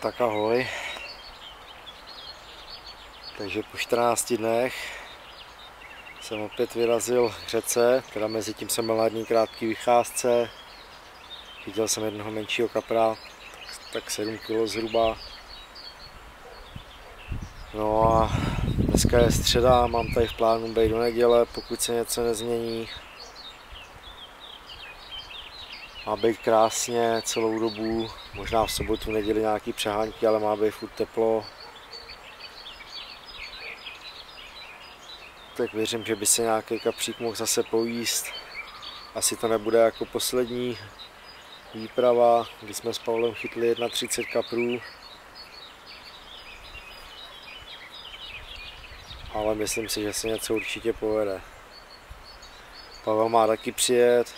Tak ahoj. Takže po 14 dnech jsem opět vyrazil k řece, teda mezi tím jsem byl na jedné krátké vycházce. Chytil jsem jednoho menšího kapra, tak 7 kg zhruba. No a dneska je středa, mám tady v plánu být do neděle, pokud se něco nezmění. Má být krásně celou dobu, možná v sobotu, neděli nějaký přehánky, ale má být furt teplo. Tak věřím, že by se nějaký kapřík mohl zase pojíst. Asi to nebude jako poslední výprava, kdy jsme s Pavlem chytli 31 kaprů. Ale myslím si, že se něco určitě povede. Pavel má taky přijet.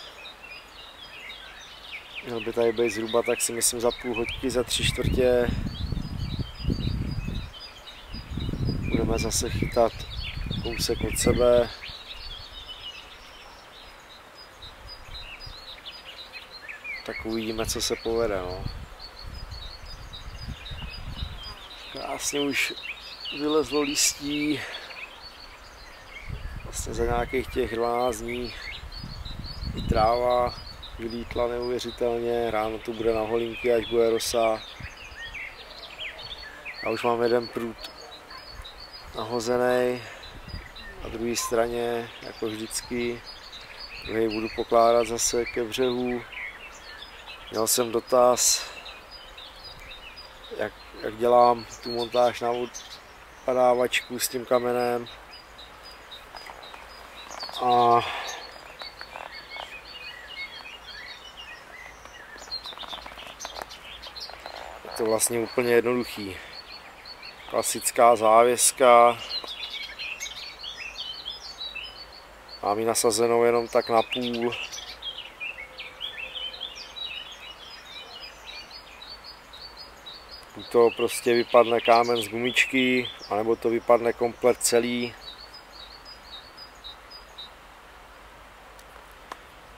Měl by tady být zhruba, tak si myslím, za půl hodky, za 3/4. Budeme zase chytat kousek od sebe. Tak uvidíme, co se povede. No. Krásně už vylezlo listí. Vlastně za nějakých těch 12 dní i tráva vylítla neuvěřitelně. Ráno tu bude na holinky, až bude rosa. A už mám jeden prut nahozený na druhé straně, jako vždycky. Druhý budu pokládat zase ke břehu. Měl jsem dotaz, jak dělám tu montáž na odpadávačku s tím kamenem. A je to vlastně úplně jednoduchý. Klasická závěska. Mám ji nasazenou jenom tak na půl. Buď to prostě vypadne kámen z gumičky, anebo to vypadne komplet celý.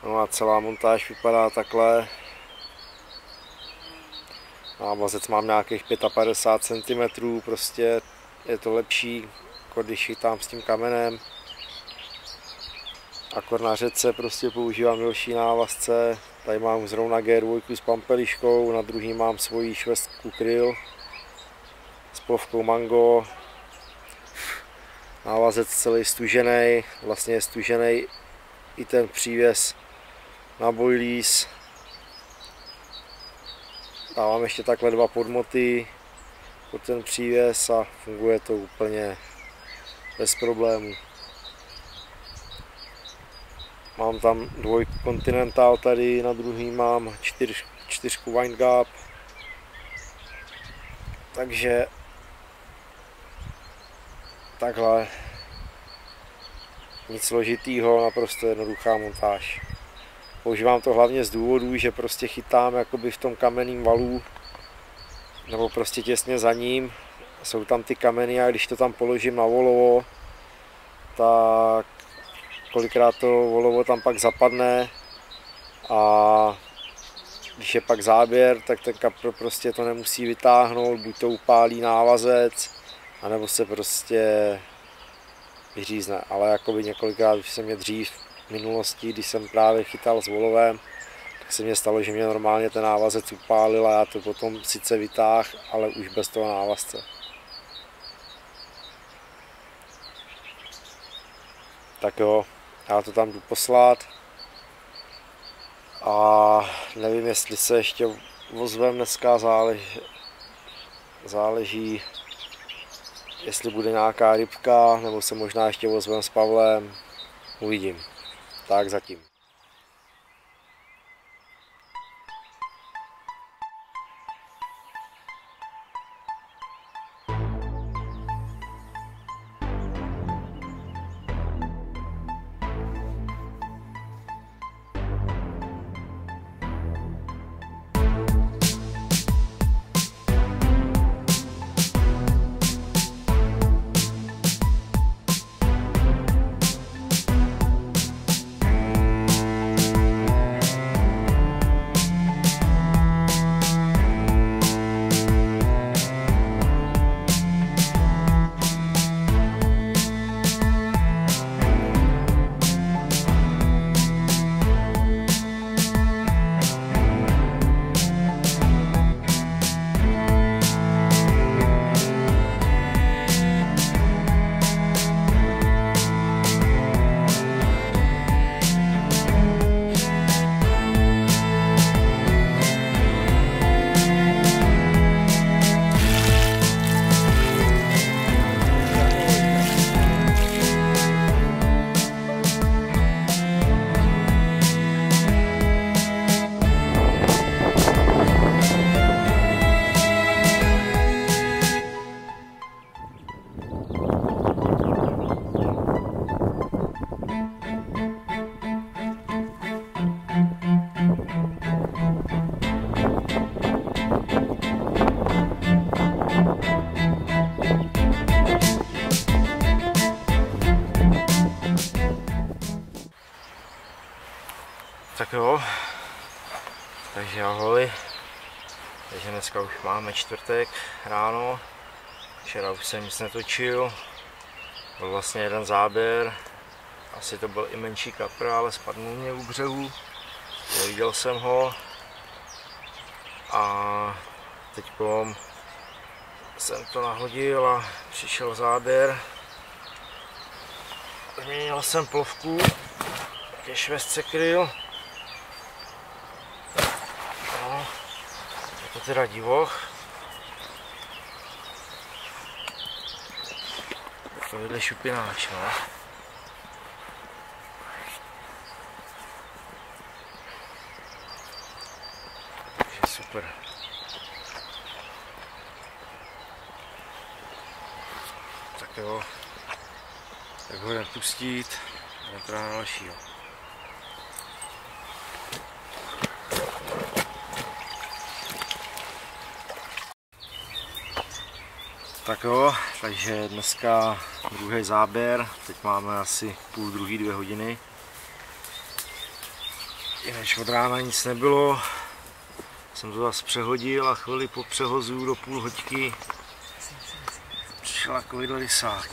No a celá montáž vypadá takhle. Návazec mám nějakých 55 cm, prostě je to lepší, jako když chytám s tím kamenem. Akor na řece prostě používám delší návazce. Tady mám zrovna G2 s pampeliškou, na druhý mám svoji švestku kryl s plovkou mango. Návazec celý stužený, vlastně je stužený i ten přívěs na boilies. Dávám ještě takhle 2 podmoty pod ten přívěs a funguje to úplně bez problémů. Mám tam 2 Continental tady, na druhý mám 4 Winegap. Takže takhle. Nic složitýho, naprosto jednoduchá montáž. Používám to hlavně z důvodu, že prostě chytám jakoby v tom kamenném valu, nebo prostě těsně za ním. Jsou tam ty kameny a když to tam položím na volovo, tak kolikrát to volovo tam pak zapadne a když je pak záběr, tak ten kapr prostě to nemusí vytáhnout, buď to upálí návazec, anebo se prostě vyřízne. Ale jakoby několikrát už se mě dřív v minulosti, když jsem právě chytal s volovem, tak se mě stalo, že mě normálně ten návazec upálil a já to potom sice vytáhl, ale už bez toho návazce. Tak jo, já to tam jdu poslat a nevím, jestli se ještě ozvem dneska, záleží, jestli bude nějaká rybka, nebo se možná ještě ozvem s Pavlem, uvidím. Tak zatím. Tak jo, takže ahoj, takže dneska už máme čtvrtek ráno, včera už jsem nic netočil, byl vlastně jeden záběr, asi to byl i menší kapr, ale spadnul mě u břehu, neviděl jsem ho a teď jsem to nahodil a přišel záběr, změnil jsem plovku, ke švestce kryl. No, je to teda divoch. Takovýhle šupináč, no. Takže super. Tak jo, tak ho jdem pustit, jdem teda na dalšího. Tak jo, takže dneska druhý záběr, teď máme asi 1:30, 2 hodiny. Jinak od rána nic nebylo, jsem to zase přehodil a chvíli po přehozu do půl hoďky přišel takovýhle rysák.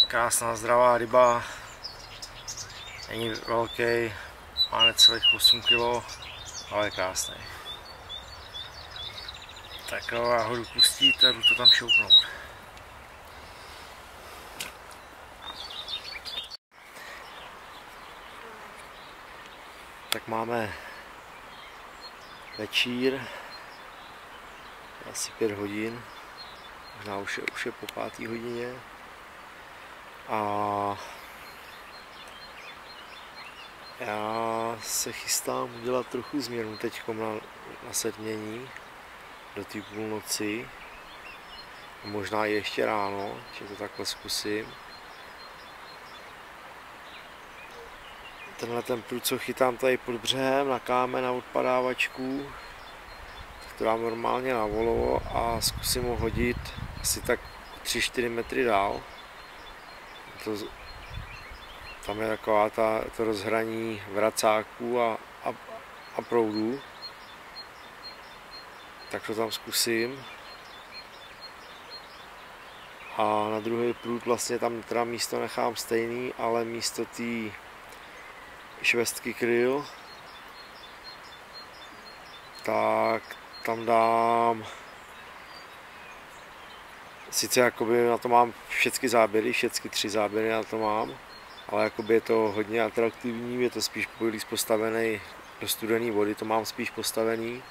Krásná zdravá ryba, není velký, má necelých 8 kg, ale je krásný. Tak jo, já ho jdu pustit a jdu to tam šoupnout. Tak máme večír, asi 5 hodin, možná už je po 5. hodině. A já se chystám udělat trochu změnu teď na setmění do té půlnoci, možná i ještě ráno, že to takhle zkusím. Tenhle ten prut, co chytám tady pod břehem na kámen na odpadávačku, tak to dám normálně na volovo a zkusím ho hodit asi tak 3-4 metry dál. Tam je taková to rozhraní vracáků a proudů. Tak to tam zkusím. A na druhý prut vlastně tam teda místo nechám stejný, ale místo té švestky kryl, tak tam dám, sice jakoby na to mám všechny záběry, všechny 3 záběry na to mám, ale jakoby je to hodně atraktivní, je to spíš postavený do studené vody, to mám spíš postavený.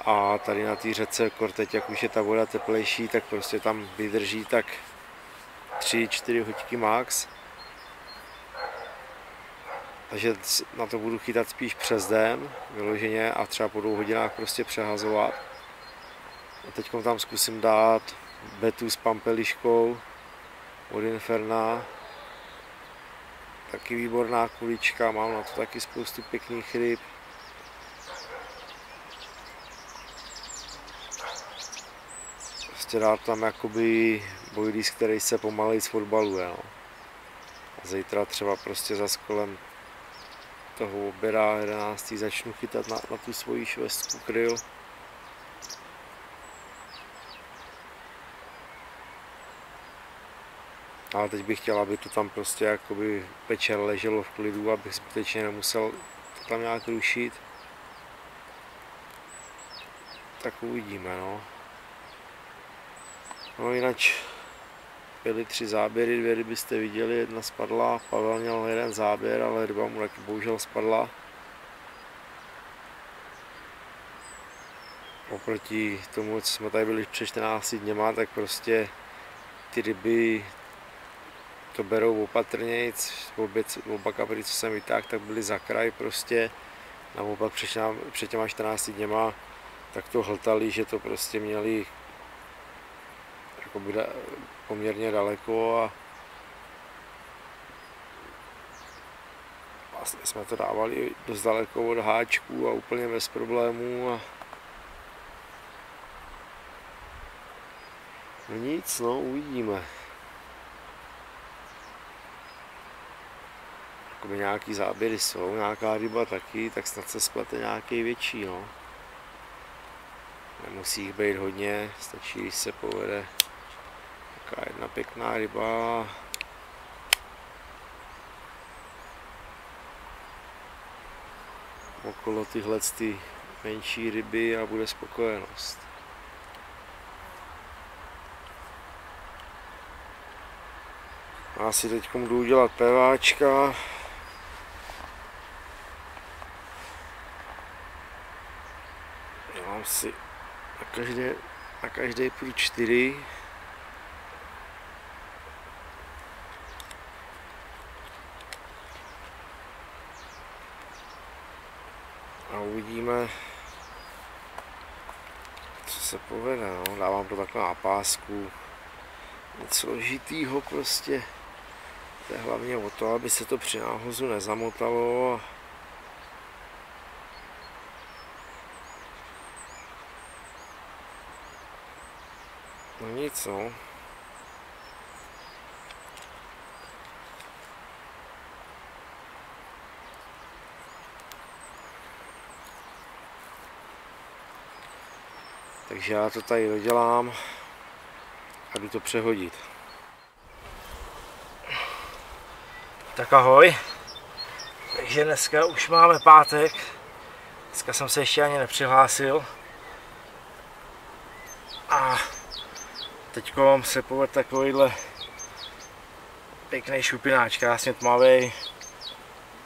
A tady na té řece, teď jak už je ta voda teplejší, tak prostě tam vydrží tak 3-4 hoďky max. Takže na to budu chytat spíš přes den, vyloženě, a třeba po 2 hodinách prostě přehazovat. A teď tam zkusím dát betu s pampeliškou od Inferna. Taky výborná kulička, mám na to taky spoustu pěkných ryb. Prostě dát tam jakoby boilies, který se pomalej zfotbaluje. No. A zítra třeba prostě za kolem toho oběda 11. začnu chytat na tu svoji švestku kryl. Ale teď bych chtěl, aby to tam prostě jakoby večer leželo v klidu, abych zbytečně nemusel to tam nějak rušit. Tak uvidíme, no. No jinak byly 3 záběry, 2 ryby jste viděli, jedna spadla, Pavel měl 1 záběr, ale ryba mu taky bohužel spadla. Oproti tomu, co jsme tady byli před 14 dněma, tak prostě ty ryby to berou opatrnějc, oba kapry, co jsem vytáhl, tak byly za kraj prostě. Naopak před těma 14 dněma tak to hltali, že to prostě měli jakoby poměrně daleko a vlastně jsme to dávali dost daleko od háčků a úplně bez problémů. A no nic, no uvidíme. jakoby nějaký záběry jsou, nějaká ryba taky, tak snad se splete nějaký větší, no. Nemusí jich být hodně, stačí, když se povede taká jedna pěkná ryba. Okolo tyhle ty menší ryby a bude spokojenost. Já si teď jdu udělat peváčka. Dělám si na každý prut 4. A uvidíme, co se povede. No. Dávám to takhle na pásku. Nic složitýho prostě. To je hlavně o to, aby se to při náhozu nezamotalo. No nic, no. Takže já to tady dodělám a jdu to přehodit. Tak ahoj. Takže dneska už máme pátek. Dneska jsem se ještě ani nepřihlásil. A teďko se povedl takovýhle pěkný šupináč, krásně tmavý.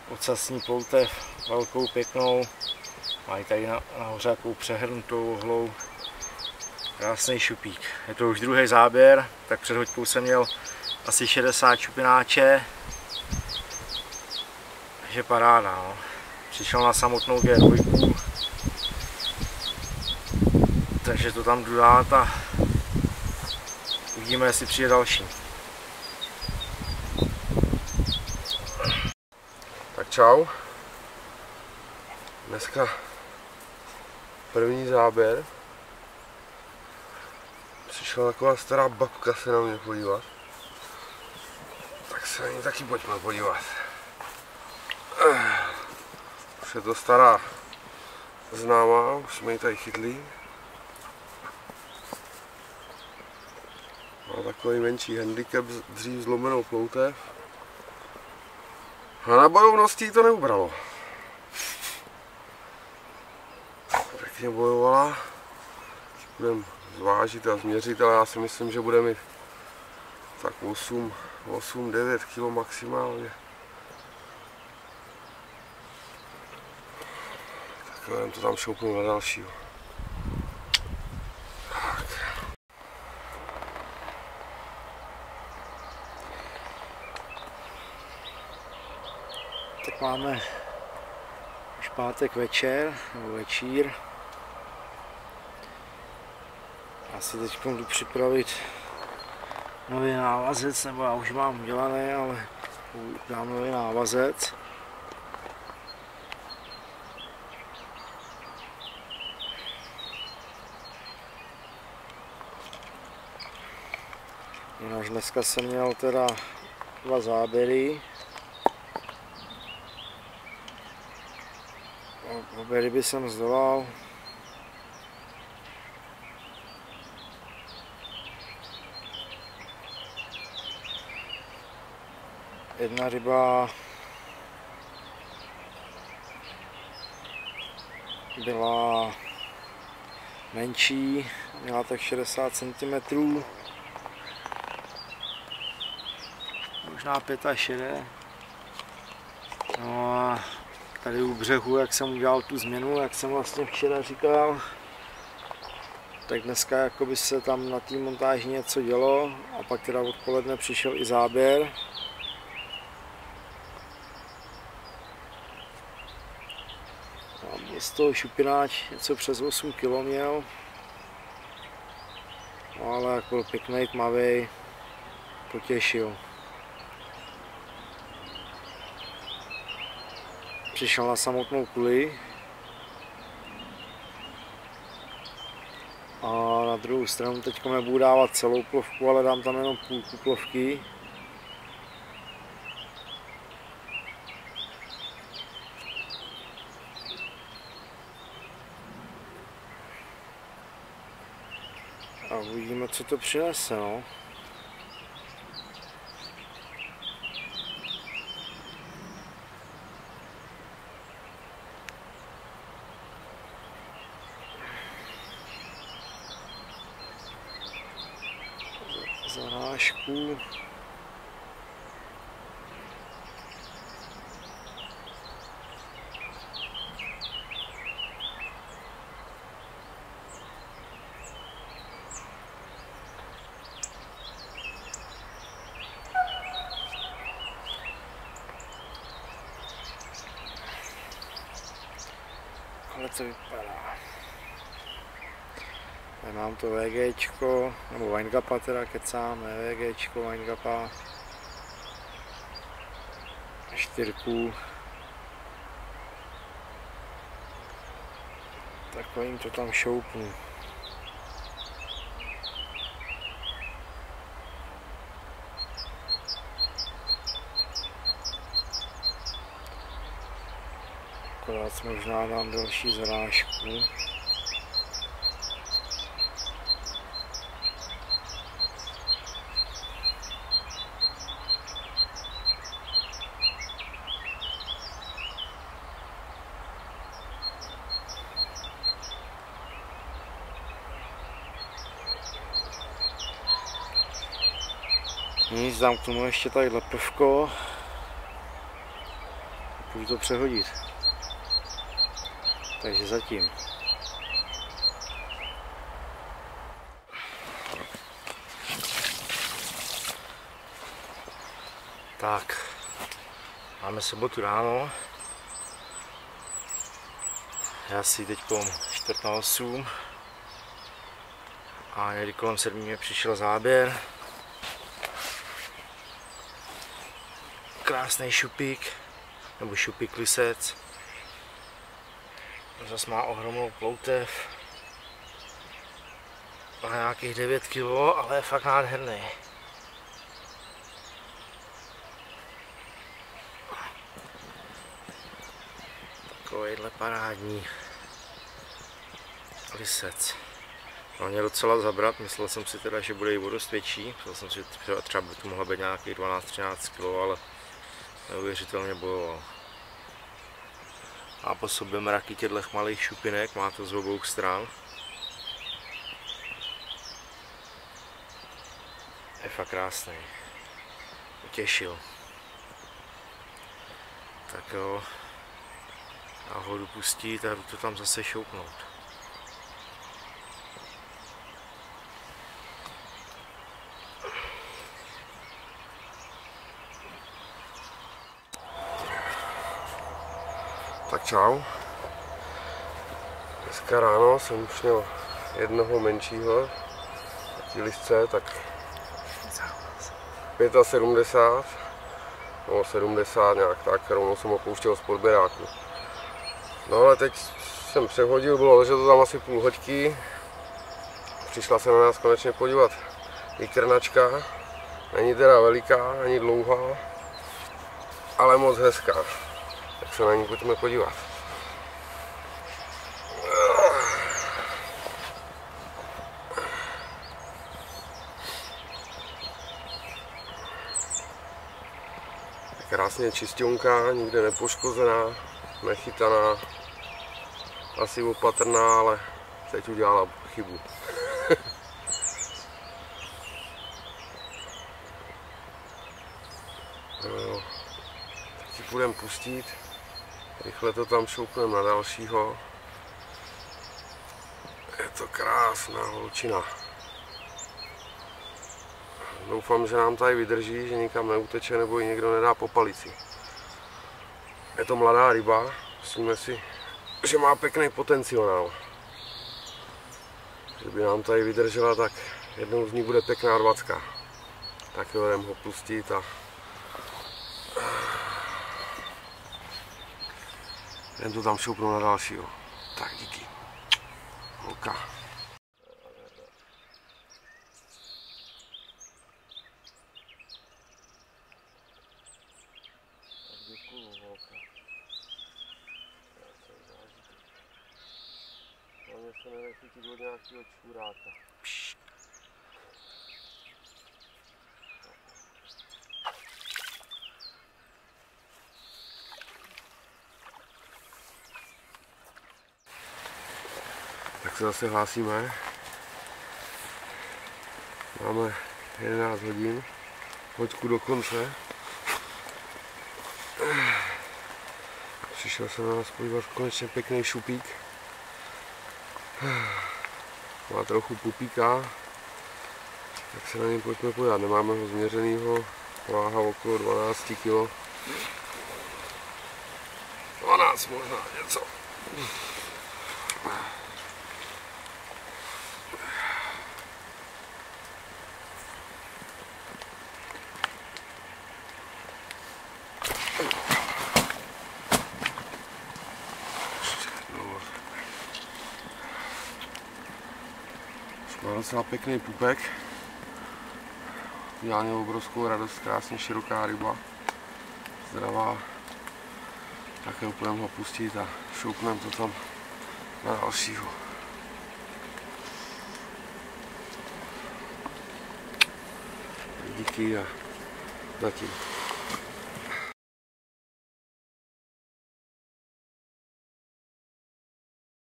Ocasní ploutev, velkou pěknou. Mají tady nahoře takovou přehrnutou ohlou. Krásný šupík. Je to už druhý záběr, tak před hoďkou jsem měl asi 60 šupináče. Takže paráda, no. Přišel na samotnou G2. Takže to tam jdu dát a uvidíme, jestli přijde další. Tak čau. Dneska první záběr. Přišla taková stará babka se na mě podívat. Tak se na ní taky pojďme podívat. Už je to stará známá, už jsme ji tady chytli. Má takový menší handicap, dřív zlomenou ploutev. A na bojovnosti to neubralo. Pěkně bojovala. Budeme zvážit a změřit, ale já si myslím, že bude mít tak 8-9 kg maximálně. Tak jen to tam šoupnu na dalšího. Tak máme už pátek večer, nebo večír. Já si teď jdu připravit nový návazec, nebo já už mám udělaný, ale dám nový návazec. Jinak dneska jsem měl teda 2 záběry. Obě ryby jsem zdolal. Jedna ryba byla menší, měla tak 60 cm, možná 65. No a tady u břehu, jak jsem udělal tu změnu, jak jsem vlastně včera říkal, tak dneska jakoby se tam na té montáži něco dělo a pak teda odpoledne přišel i záběr. Z toho šupináč něco přes 8 kg měl, no, ale jako pěkný, tmavý, potěšil. Přišel na samotnou kuli a na druhou stranu teď nebudu dávat celou plovku, ale dám tam jenom půlku plovky. A uvidíme, co to přinese, no. Zarážku. Ale co vypadá? Tady mám to VGčko, nebo Winegapa teda kecám, ne VGčko, Winegapa. Čtyřku. Takovým to tam šoupnu. Akorát možná dám další zarážku. Nic, dám k tomu ještě tady lepevko. Půjdu to přehodit. Takže zatím. Tak, máme sobotu ráno. Já si teď 7:45 a někdy kolem 7 mě přišel záběr. Krásný šupík, nebo šupík lisec. Zas má ohromnou ploutev. Má nějakých 9 kg, ale je fakt nádherný. Takovýhle parádní lisec. No, mě docela zabrat, myslel jsem si teda, že bude i dost větší. Myslel jsem si, že třeba by to mohla být nějakých 12-13 kg, ale neuvěřitelně bojoval. A po sobě mraky těchto malých šupinek, má to z obou stran. Je fakt krásný. Utěšil. Tak jo. Já ho jdu pustit a jdu to tam zase šoupnout. Tak čau. Dneska ráno jsem už měl jednoho menšího, taký lisce, tak 75 nebo 70 nějak tak, rovnou jsem ho pouštěl z podběráku. No ale teď jsem přehodil, bylo ležet to tam asi půl hoďky. Přišla se na nás konečně podívat i krnačka, není teda veliká, ani dlouhá, ale moc hezká. Tak se na ní pojďme podívat. Krásně čistěnká, nikde nepoškozená, nechytaná, asi opatrná, ale teď udělala chybu. No, tak si půjdeme pustit, rychle to tam šoupneme na dalšího. Je to krásná holčina. Doufám, že nám tady vydrží, že nikam neuteče nebo ji někdo nedá po palici. Je to mladá ryba, myslíme si, že má pěkný potenciál. Kdyby nám tady vydržela, tak jednou z ní bude pěkná 20. Tak jo, jdem ho pustit a jdem to tam šoupnout na dalšího. Tak díky. Holka. Hlavně se nenechytit od nějakého čuráka. Tak se zase hlásíme. Máme 11 hodin. Hoďku do konce. Přišel jsem na nás podívat konečně pěkný šupík. Má trochu pupíka. Tak se na něj pojďme podívat. Nemáme ho změřenýho. Váha okolo 12 kg. 12 možná něco. Má docela pěkný pupek. Udělal mě obrovskou radost, krásně široká ryba. Zdravá. Také půjdeme ho pustit a šoupneme to tam na dalšího. Díky a zatím.